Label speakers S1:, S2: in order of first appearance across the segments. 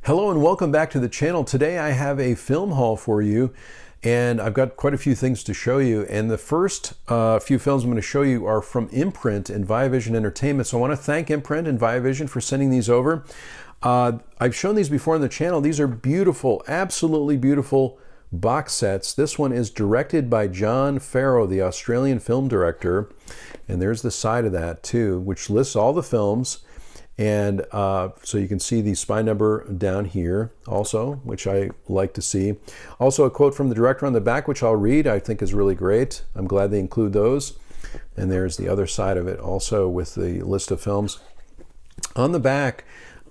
S1: Hello and welcome back to the channel. Today I have a film haul for you and I've got quite a few things to show you. And the first few films I'm going to show you are from Imprint and MVD Entertainment. So I want to thank Imprint and MVD for sending these over. I've shown these before on the channel. These are beautiful, absolutely beautiful box sets. This one is directed by John Farrow, the Australian film director. And there's the side of that too, which lists all the films. And so you can see the spine number down here also, which I like to see. Also a quote from the director on the back, which I'll read, I think is really great. I'm glad they include those. And there's the other side of it also with the list of films. On the back,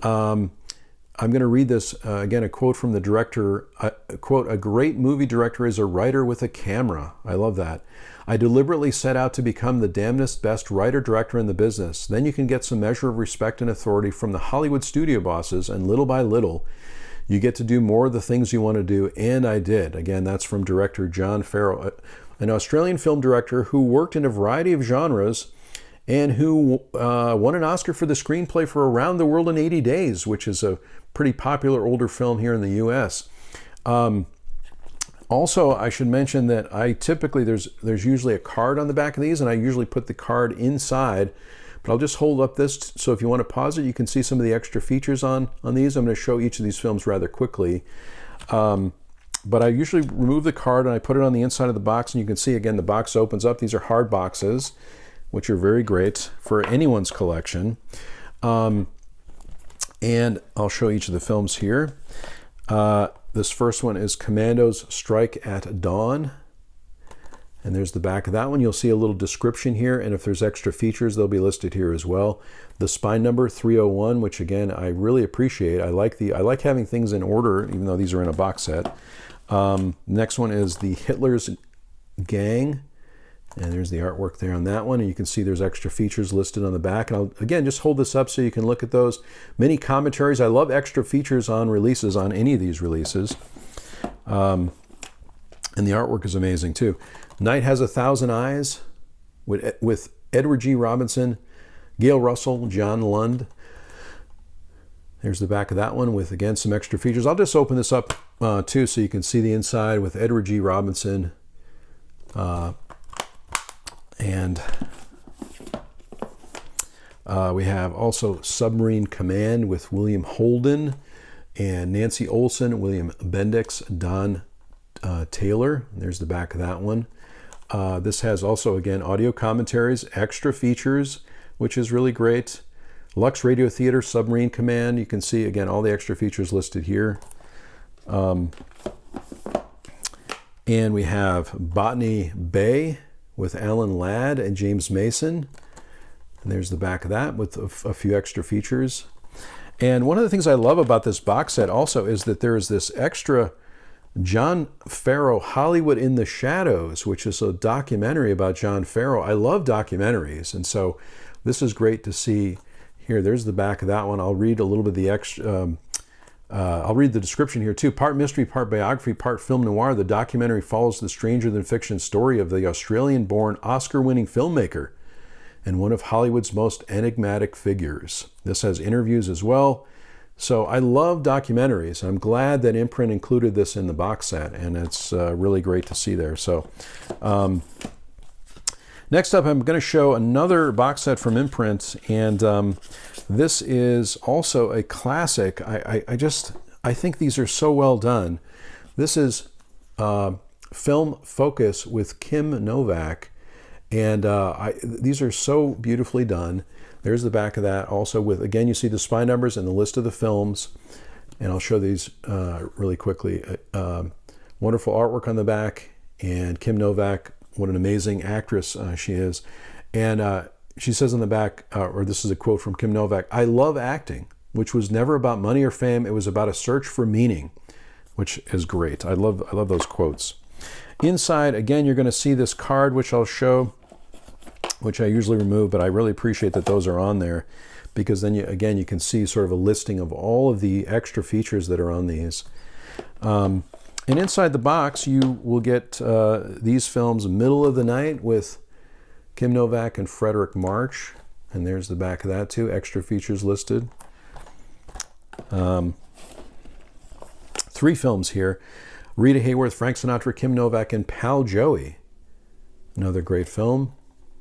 S1: I'm going to read this, again, a quote from the director, quote, "A great movie director is a writer with a camera." I love that. "I deliberately set out to become the damnedest best writer-director in the business. Then you can get some measure of respect and authority from the Hollywood studio bosses, and little by little, you get to do more of the things you want to do," and I did. Again, that's from director John Farrow, an Australian film director who worked in a variety of genres and who won an Oscar for the screenplay for Around the World in 80 Days, which is a pretty popular older film here in the U.S. Also, I should mention that I typically, there's usually a card on the back of these, and I usually put the card inside, but I'll just hold up this, so if you want to pause it, you can see some of the extra features on these. I'm going to show each of these films rather quickly. But I usually remove the card and I put it on the inside of the box, and you can see, again, the box opens up. These are hard boxes, which are very great for anyone's collection. And I'll show each of the films here. This first one is Commandos Strike at Dawn. And there's the back of that one. You'll see a little description here, and if there's extra features, they'll be listed here as well. The spine number 301, which again, I really appreciate. I like having things in order, even though these are in a box set. Next one is the Hitler's Gang. And there's the artwork there on that one, and you can see there's extra features listed on the back. And I'll, again, just hold this up so you can look at those. Many commentaries. I love extra features on releases, on any of these releases. And the artwork is amazing, too. Night Has a Thousand Eyes with Edward G. Robinson, Gail Russell, John Lund. There's the back of that one with, again, some extra features. I'll just open this up, too, so you can see the inside with Edward G. Robinson. And we have also Submarine Command with William Holden and Nancy Olson, William Bendix, Don Taylor. There's the back of that one. This has also, again, audio commentaries, extra features, which is really great. Lux Radio Theater, Submarine Command. You can see, again, all the extra features listed here. And we have Botany Bay with Alan Ladd and James Mason. And there's the back of that with a few extra features. And one of the things I love about this box set also is that there is this extra John Farrow Hollywood in the Shadows, which is a documentary about John Farrow. I love documentaries, and so this is great to see here. There's the back of that one. I'll read a little bit of the extra. I'll read the description here too. Part mystery, part biography, part film noir. The documentary follows the stranger-than-fiction story of the Australian-born, Oscar-winning filmmaker and one of Hollywood's most enigmatic figures. This has interviews as well. So I love documentaries. I'm glad that Imprint included this in the box set, and it's really great to see there. So next up, I'm going to show another box set from Imprint, and this is also a classic. I think these are so well done. This is Film Focus with Kim Novak, and these are so beautifully done. There's the back of that. Also with, again, you see the spine numbers and the list of the films, and I'll show these really quickly. Wonderful artwork on the back, and Kim Novak, what an amazing actress she is. And she says on the back, or this is a quote from Kim Novak, "I love acting, which was never about money or fame. It was about a search for meaning," which is great. I love those quotes. Inside, again, you're going to see this card, which I'll show, which I usually remove, but I really appreciate that those are on there, because then, you can see sort of a listing of all of the extra features that are on these. And inside the box, you will get these films, Middle of the Night with Kim Novak and Frederick March. And there's the back of that too, extra features listed. 3 films here. Rita Hayworth, Frank Sinatra, Kim Novak, and Pal Joey. Another great film.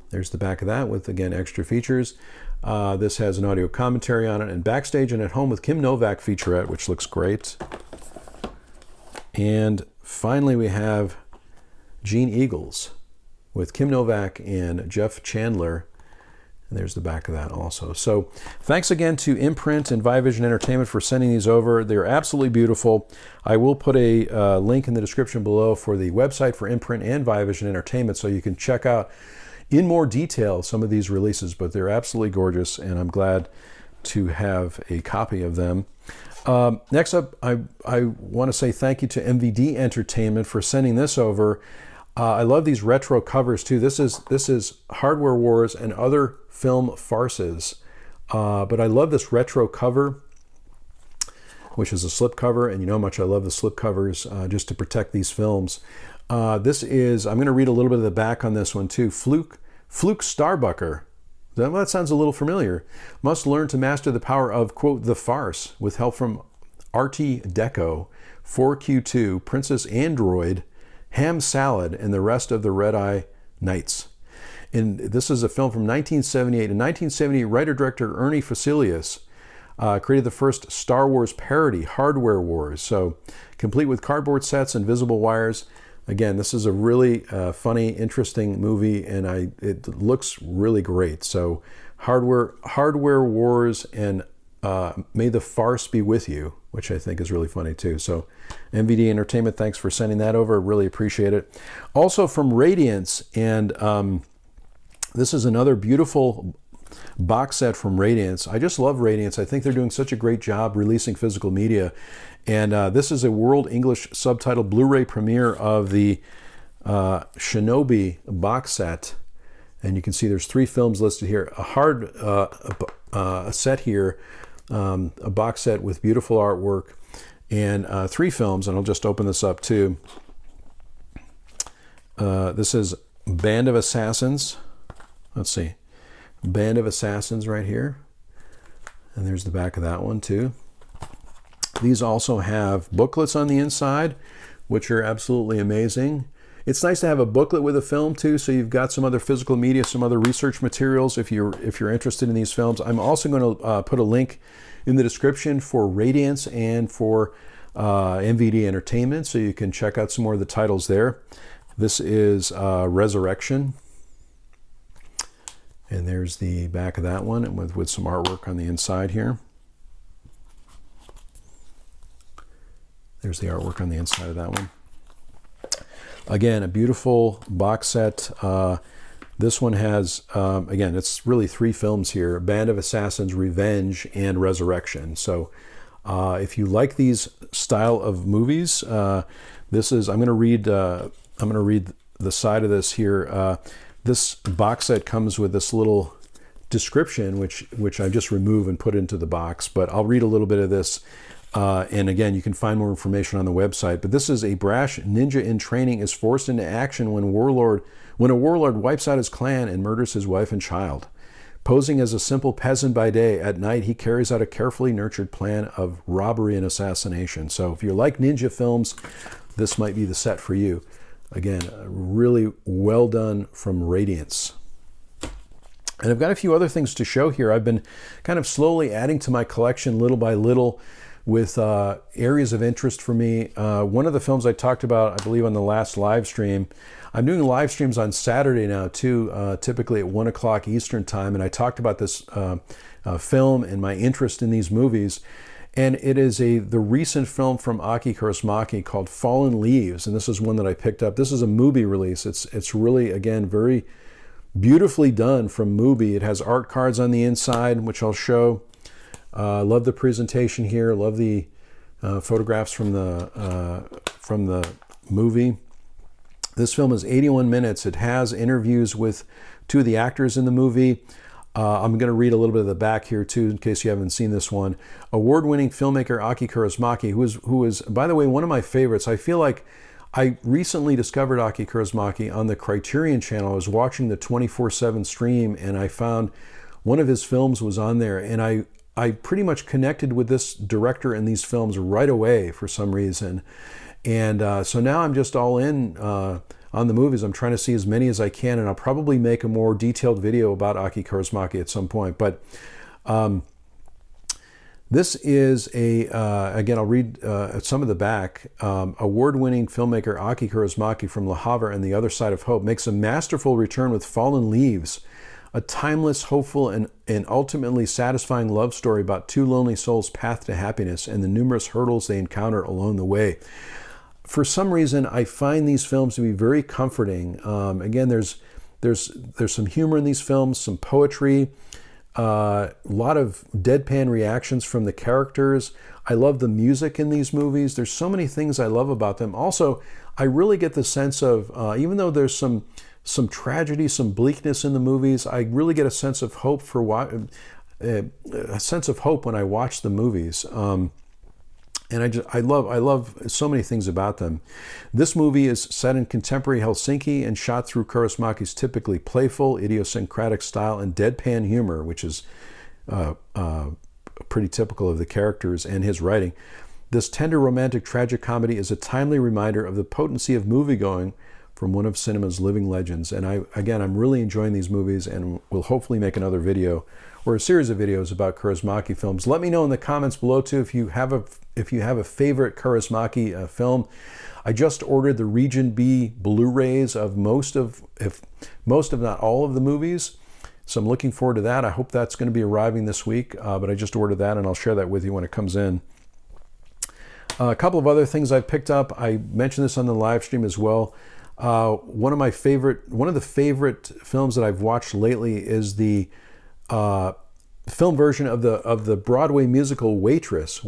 S1: There's the back of that with, again, extra features. This has an audio commentary on it, and Backstage and at Home with Kim Novak featurette, which looks great. And finally, we have Gene Eagles with Kim Novak and Jeff Chandler. And there's the back of that also. So thanks again to Imprint and Vivision Entertainment for sending these over. They're absolutely beautiful. I will put a link in the description below for the website for Imprint and Vivision Entertainment so you can check out in more detail some of these releases, but they're absolutely gorgeous, and I'm glad to have a copy of them. Next up, I want to say thank you to MVD Entertainment for sending this over. I love these retro covers too. This is Hardware Wars and Other Film Farces, but I love this retro cover, which is a slip cover, and you know how much I love the slip covers just to protect these films. This is, I'm going to read a little bit of the back on this one too. Fluke Starbucker. That sounds a little familiar. Must learn to master the power of, quote, the farce with help from Artie Deco, 4Q2, Princess Android, Ham Salad, and the rest of the Red Eye Knights. And this is a film from 1978. In 1978, writer-director Ernie Facilius created the first Star Wars parody, Hardware Wars. So, complete with cardboard sets and visible wires. Again, this is a really funny, interesting movie, and it looks really great. So, Hardware Wars and May the Farce Be With You, which I think is really funny too. So, MVD Entertainment, thanks for sending that over. Really appreciate it. Also from Radiance, and this is another beautiful box set from Radiance. I just love Radiance. I think they're doing such a great job releasing physical media. And this is a world English subtitled Blu-ray premiere of the Shinobi box set. And you can see there's 3 films listed here. A set here, a box set with beautiful artwork, and 3 films. And I'll just open this up too. This is Band of Assassins. Let's see. Band of Assassins right here. And there's the back of that one too. These also have booklets on the inside, which are absolutely amazing. It's nice to have a booklet with a film too, so you've got some other physical media, some other research materials if you're interested in these films. I'm also going to put a link in the description for Radiance and for MVD Entertainment, so you can check out some more of the titles there. This is Resurrection. And there's the back of that one with some artwork on the inside here. There's the artwork on the inside of that one. Again, a beautiful box set. This one has, again, it's really 3 films here: Band of Assassins, Revenge, and Resurrection. So if you like these style of movies, this is, I'm going to read the side of this here. This box set comes with this little description, which I just remove and put into the box, but I'll read a little bit of this. And again, you can find more information on the website. But this is: a brash ninja in training is forced into action when a warlord wipes out his clan and murders his wife and child. Posing as a simple peasant by day, at night he carries out a carefully nurtured plan of robbery and assassination. So if you like ninja films, this might be the set for you. Again, really well done from Radiance. And I've got a few other things to show here. I've been kind of slowly adding to my collection little by little, with areas of interest for me. One of the films I talked about, I believe, on the last live stream, I'm doing live streams on Saturday now too, typically at 1 o'clock Eastern time, and I talked about this film and my interest in these movies. And it is the recent film from Aki Kaurismäki called Fallen Leaves, and this is one that I picked up. This is a Mubi release. It's really, again, very beautifully done from Mubi. It has art cards on the inside, which I'll show. Love the presentation here. Love the photographs from the movie. This film is 81 minutes. It has interviews with 2 of the actors in the movie. I'm going to read a little bit of the back here too, in case you haven't seen this one. Award-winning filmmaker Aki Kaurismäki, who is, by the way, one of my favorites. I feel like I recently discovered Aki Kaurismäki on the Criterion channel. I was watching the 24/7 stream, and I found one of his films was on there, and I pretty much connected with this director in these films right away for some reason. And so now I'm just all in on the movies. I'm trying to see as many as I can, and I'll probably make a more detailed video about Aki Kaurismäki at some point. But this is again, I'll read some of the back. Award-winning filmmaker Aki Kaurismäki from Le Havre and the Other Side of Hope makes a masterful return with Fallen Leaves, a timeless, hopeful, and ultimately satisfying love story about two lonely souls' path to happiness and the numerous hurdles they encounter along the way. For some reason, I find these films to be very comforting. Again, there's some humor in these films, some poetry, a lot of deadpan reactions from the characters. I love the music in these movies. There's so many things I love about them. Also, I really get the sense of, even though there's some tragedy, some bleakness in the movies, I really get a sense of hope a sense of hope when I watch the movies. And I love so many things about them. This movie is set in contemporary Helsinki and shot through Kaurismäki's typically playful, idiosyncratic style and deadpan humor, which is pretty typical of the characters and his writing. This tender romantic tragic comedy is a timely reminder of the potency of moviegoing from one of cinema's living legends. And I'm really enjoying these movies, and will hopefully make another video or a series of videos about Kaurismäki films. Let me know in the comments below too if you have a favorite Kaurismäki film. I just ordered the Region B Blu-rays of most of not all of the movies, so I'm looking forward to that. I hope that's going to be arriving this week, but I just ordered that, and I'll share that with you when it comes in. A couple of other things I've picked up. I mentioned this on the live stream as well. One of the favorite films that I've watched lately is the film version of the Broadway musical Waitress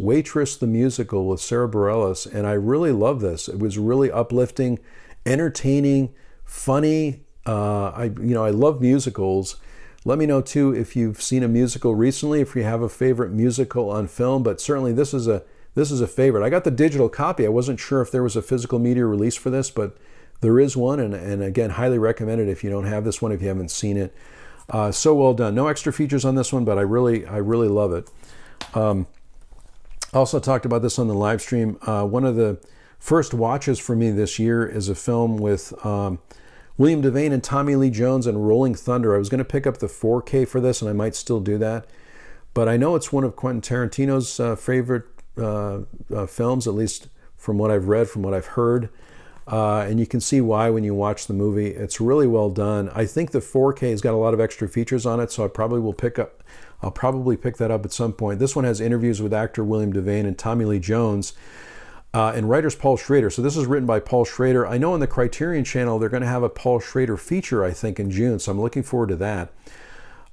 S1: the musical with Sarah Bareilles, and I really love this. It was really uplifting, entertaining, funny. I love musicals. Let me know too if you've seen a musical recently, if you have a favorite musical on film, but certainly this is a favorite. I got the digital copy. I wasn't sure if there was a physical media release for this, but there is one, and again, highly recommend it if you don't have this one, if you haven't seen it. So well done. No extra features on this one, but I really love it. Also talked about this on the live stream. One of the first watches for me this year is a film with William Devane and Tommy Lee Jones and Rolling Thunder. I was going to pick up the 4K for this, and I might still do that. But I know it's one of Quentin Tarantino's favorite films, at least from what I've read, from what I've heard. And you can see why when you watch the movie. It's really well done. I think the 4K has got a lot of extra features on it, so I'll probably pick that up at some point. This one has interviews with actor William Devane and Tommy Lee Jones, and writers Paul Schrader. So this is written by Paul Schrader. I know on the Criterion Channel they're going to have a Paul Schrader feature, I think, in June, so I'm looking forward to that.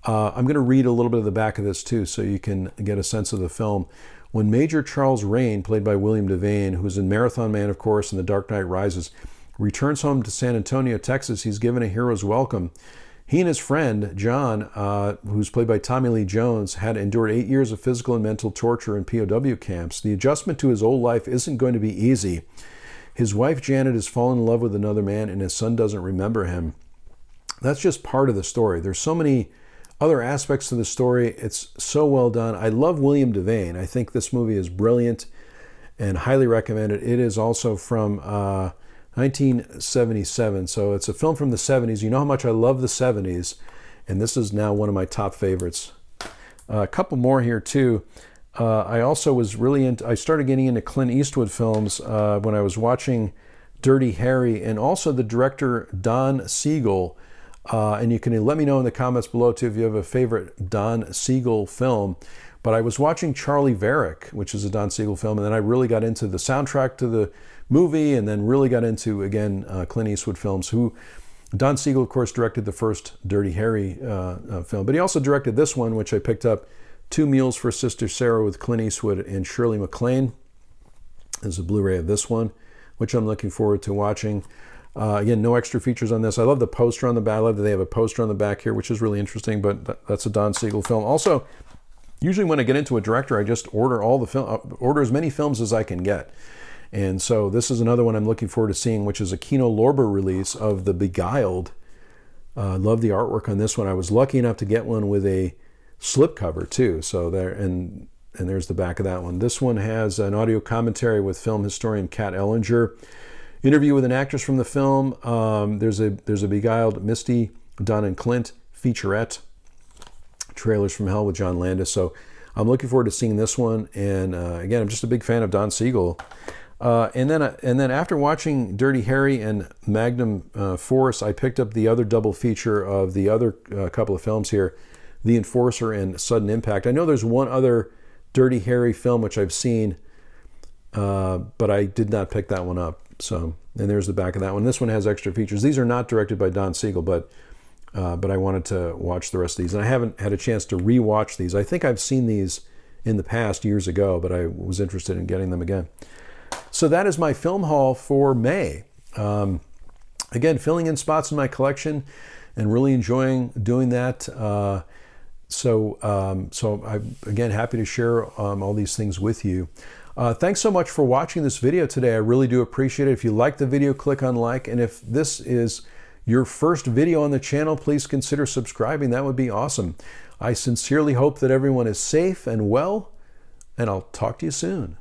S1: I'm going to read a little bit of the back of this too, so you can get a sense of the film. When Major Charles Rain, played by William Devane, who's in Marathon Man, of course, and The Dark Knight Rises, returns home to San Antonio, Texas, he's given a hero's welcome. He and his friend, John, who's played by Tommy Lee Jones, had endured 8 years of physical and mental torture in POW camps. The adjustment to his old life isn't going to be easy. His wife, Janet, has fallen in love with another man, and his son doesn't remember him. That's just part of the story. There's so many other aspects to the story. It's so well done. I love William Devane. I think this movie is brilliant and highly recommend it. It is also from 1977, so it's a film from the 70s. You know how much I love the 70s, and this is now one of my top favorites. A couple more here too. I also was really I started getting into Clint Eastwood films when I was watching Dirty Harry, and also the director Don Siegel. And you can let me know in the comments below too if you have a favorite Don Siegel film. But I was watching Charlie Varick, which is a Don Siegel film, and then I really got into the soundtrack to the movie, and then really got into, again, Clint Eastwood films. Don Siegel, of course, directed the first Dirty Harry film, but he also directed this one, which I picked up, Two Mules for Sister Sarah with Clint Eastwood and Shirley MacLaine. There's a Blu-ray of this one, which I'm looking forward to watching. Again, no extra features on this. I love the poster on the back. I love that they have a poster on the back here, which is really interesting, but that's a Don Siegel film. Also, usually when I get into a director, I just order order as many films as I can get. And so this is another one I'm looking forward to seeing, which is a Kino Lorber release of The Beguiled. Love the artwork on this one. I was lucky enough to get one with a slipcover too. So there, and there's the back of that one. This one has an audio commentary with film historian Kat Ellinger. Interview with an actress from the film. There's a Beguiled Misty, Don and Clint featurette. Trailers from Hell with John Landis. So I'm looking forward to seeing this one. And again, I'm just a big fan of Don Siegel. And then after watching Dirty Harry and Magnum Force, I picked up the other double feature of the other couple of films here, The Enforcer and Sudden Impact. I know there's one other Dirty Harry film which I've seen, but I did not pick that one up. So, and there's the back of that one. This one has extra features. These are not directed by Don Siegel, but I wanted to watch the rest of these. And I haven't had a chance to re-watch these. I think I've seen these in the past years ago, but I was interested in getting them again. So that is my film haul for May. Again, filling in spots in my collection and really enjoying doing that. So I'm, again, happy to share all these things with you. Thanks so much for watching this video today. I really do appreciate it. If you like the video, click on like. And if this is your first video on the channel, please consider subscribing. That would be awesome. I sincerely hope that everyone is safe and well, and I'll talk to you soon.